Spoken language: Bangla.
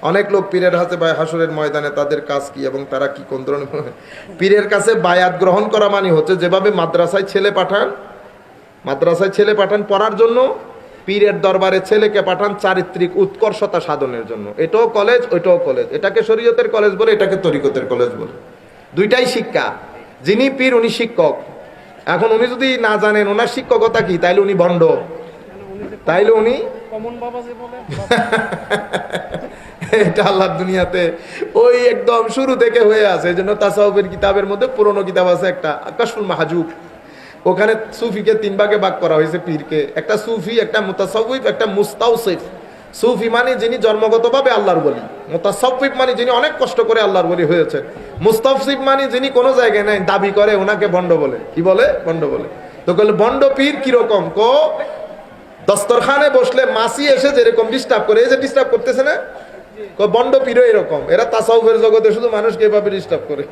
অনেক লোক পীরের হাতে বা হাসরের ময়দানে তাদের কাজ কি এবং তারা কি কোন ধরনের পীরের কাছে বায়াত গ্রহণ করা মানে হচ্ছে যেভাবে মাদ্রাসায় ছেলে পাঠান পড়ার জন্য, পীরের দরবারে ছেলেকে পাঠান চারিত্রিক উৎকর্ষতা সাধনের জন্য। এটাও কলেজ, ওইটাও কলেজ। এটাকে শরীয়তের কলেজ বলে, এটাকে তরিকতের কলেজ বলে। দুইটাই শিক্ষা। যিনি পীর উনি শিক্ষক। এখন উনি যদি না জানেন ওনার শিক্ষকতা কি, তাইলে উনি ভণ্ড, তাইলে উনি এটা আল্লাহর দুনিয়াতে ওই একদম শুরু থেকে হয়ে আছে। এই জন্য তাসাউফের কিতাবের মধ্যে পুরনো কিতাব আছে একটা, কাশফুল মাহজুব। ওখানে সুফিকে তিন ভাগে ভাগ করা হয়েছে পীরকে। একটা সুফি, একটা মুতাসাউফ, একটা মুস্তাউসিফ। সুফি মানে যিনি জন্মগতভাবে আল্লাহর ওলি, মুতাসাউফ মানে যিনি অনেক কষ্ট করে আল্লাহর ওলি হয়েছে, মুস্তাউসিফ মানে যিনি কোনো জায়গায় নাই দাবি করে, ওনাকে ভণ্ড বলে। কি বলে? ভণ্ড বলে। তো বলে ভণ্ড পীর কিরকম? দস্তরখানে বসলে মাসি এসে যেরকম ডিস্টার্ব করে, এই যে ডিস্টার্ব করতেছে না, বন্ড পীরও এরকম। এরা তাসাউফের জগতে শুধু মানুষকে এভাবে ডিস্টার্ব করে।